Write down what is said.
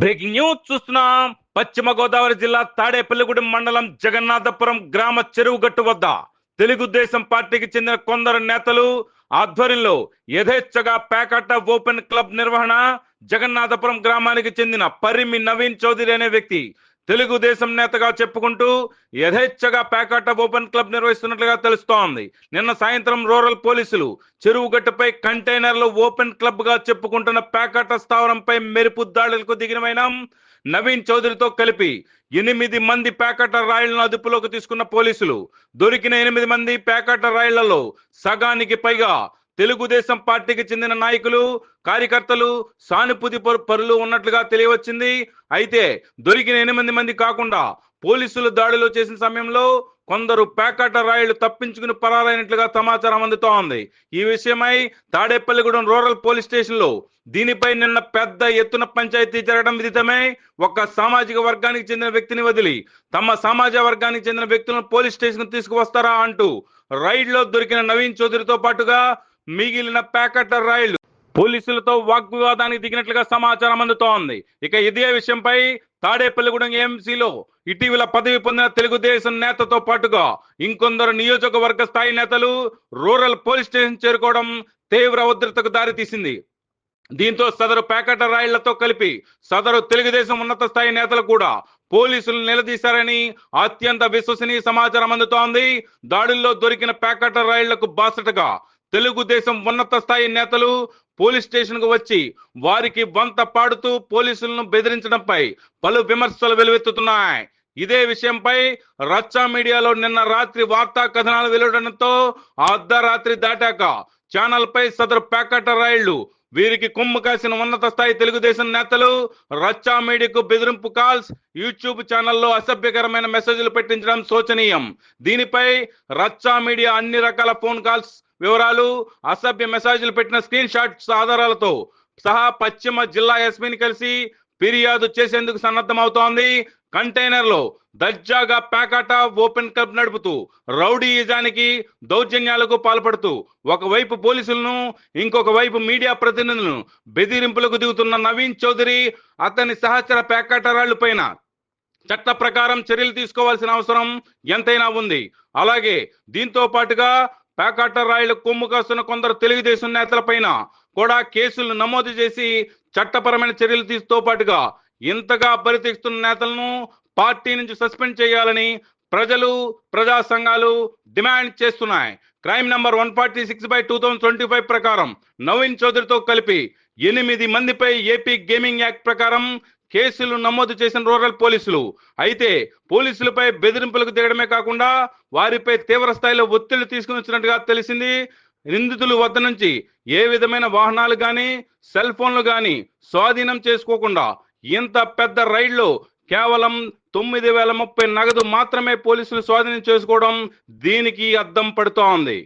Breaking news చూస్తున్నాం. పశ్చిమ గోదావరి జిల్లా తాడేపల్లిగూడెం మండలం జగన్నాథపురం గ్రామ చెరువుగట్టు వద్ద తెలుగుదేశం పార్టీకి చెందిన కొందరు నేతలు ఆధ్వర్యంలో యథేచ్ఛగా పేకాట ఓపెన్ క్లబ్ నిర్వహణ. జగన్నాథపురం గ్రామానికి చెందిన పరిమి నవీన్ చౌదరి అనే వ్యక్తి తెలుగుదేశం నేతగా చెప్పుకుంటూ యథేచ్ఛగా పేకాట ఓపెన్ క్లబ్ నిర్వహిస్తున్నట్లుగా తెలుస్తోంది. నిన్న సాయంత్రం రూరల్ పోలీసులు చెరువుగట్టుపై కంటైనర్లు ఓపెన్ క్లబ్ గా చెప్పుకుంటున్న పేకాట స్థావరంపై మెరుపు దాడులకు దిగిన నవీన్ చౌదరితో కలిపి 8 మంది పేకాట రాయిళ్లను అదుపులోకి తీసుకున్న పోలీసులు దొరికిన 8 మంది పేకాట రాయిళ్లలో సగానికి పైగా తెలుగుదేశం పార్టీకి చెందిన నాయకులు, కార్యకర్తలు, సానుభూతి పరులు ఉన్నట్లుగా తెలియవచ్చింది. అయితే దొరికిన 8 మంది కాకుండా పోలీసులు దాడులు చేసిన సమయంలో కొందరు పేకాట రాయిళ్లు తప్పించుకుని పరారైనట్లుగా సమాచారం అందుతోంది. ఈ విషయమై తాడేపల్లిగూడెం రూరల్ పోలీస్ స్టేషన్ లో దీనిపై నిన్న పెద్ద ఎత్తున పంచాయతీ జరగడం విదితమే. ఒక సామాజిక వర్గానికి చెందిన వ్యక్తిని వదిలి తమ సామాజిక వర్గానికి చెందిన వ్యక్తులను పోలీస్ స్టేషన్ తీసుకువస్తారా అంటూ రైడ్ లో దొరికిన నవీన్ చౌదరితో పాటుగా మిగిలిన పేకాట రాయిళ్లు పోలీసులతో వాగ్వివాదానికి దిగినట్లుగా సమాచారం అందుతోంది. ఇక ఇదే విషయంపై తాడేపల్లిగూడెం ఏఎంసీలో ఇటీవల పదవి పొందిన తెలుగుదేశం నేతతో పాటుగా ఇంకొందరు నియోజకవర్గ స్థాయి నేతలు రూరల్ పోలీస్ స్టేషన్ చేరుకోవడం తీవ్ర ఉద్రిక్తతకు దారితీసింది. దీంతో సదరు పేకాట రాయిళ్లతో కలిపి సదరు తెలుగుదేశం ఉన్నత స్థాయి నేతలు కూడా పోలీసులు నిలదీశారని అత్యంత విశ్వసనీయ సమాచారం అందుతోంది. దాడుల్లో దొరికిన పేకాట రాయిళ్లకు బాసటగా తెలుగుదేశం ఉన్నత స్థాయి నేతలు పోలీస్ స్టేషన్ కు వచ్చి వారికి వంత పాడుతూ పోలీసులను బెదిరించడంపై పలు విమర్శలు వెలువెత్తుతున్నాయి. ఇదే విషయంపై రచ్చా మీడియాలో నిన్న రాత్రి వార్తా కథనాలు వెలువడడంతో అర్ధరాత్రి దాటాక ఛానల్ పై సదరు పేకాట రాయిళ్లు వీరికి కొమ్ము కాసిన ఉన్నత స్థాయి తెలుగుదేశం నేతలు రచ్చా మీడియాకు బెదిరింపు కాల్స్, యూట్యూబ్ ఛానల్లో అసభ్యకరమైన మెసేజ్లు పెట్టించడం శోచనీయం. దీనిపై రచ్చా మీడియా అన్ని రకాల ఫోన్ కాల్స్ వివరాలు, అసభ్య మెసేజ్లు పెట్టిన స్క్రీన్ షాట్స్ ఆధారాలతో సహా పశ్చిమ జిల్లా ఎస్పీని కలిసి ఫిర్యాదు చేసేందుకు సన్నద్ధమవుతోంది. కంటైనర్ లో దర్జాగా పేకాట ఓపెన్ క్లబ్ నడుపుతూ రౌడీయిజానికి, దౌర్జన్యాలకు పాల్పడుతూ ఒకవైపు పోలీసులను, ఇంకొక వైపు మీడియా ప్రతినిధులను బెదిరింపులకు దిగుతున్న నవీన్ చౌదరి, అతని సహచర పేకాట రాళ్ల పైన చట్ట ప్రకారం చర్యలు తీసుకోవాల్సిన అవసరం ఎంతైనా ఉంది. అలాగే దీంతో పాటుగా పేకాట రాయిలు కొమ్ము కాస్తున్న కొందరు తెలుగుదేశం నేతల పైన కూడా కేసులు నమోదు చేసి చట్టపరమైన చర్యలు తీసుకో పాటుగా ఇంతగా బరితెస్తున్న నేతలను పార్టీ నుంచి సస్పెండ్ చేయాలని ప్రజలు, ప్రజా సంఘాలు డిమాండ్ చేస్తున్నాయి. క్రైమ్ నంబర్ 146/2025 ప్రకారం నవీన్ చౌదరితో కలిపి 8 మందిపై ఏపీ గేమింగ్ యాక్ట్ ప్రకారం కేసులు నమోదు చేసిన రూరల్ పోలీసులు. అయితే పోలీసులపై బెదిరింపులకు దిగడమే కాకుండా వారిపై తీవ్ర స్థాయిలో ఒత్తిళ్లు తీసుకుని వచ్చినట్టుగా తెలిసింది. నిందితుల వద్ద నుంచి ఏ విధమైన వాహనాలు గాని, సెల్ ఫోన్లు గాని స్వాధీనం చేసుకోకుండా ఇంత పెద్ద రైడ్లో కేవలం 9,030 నగదు మాత్రమే పోలీసులు స్వాధీనం చేసుకోవడం దీనికి అద్దం పడుతోంది.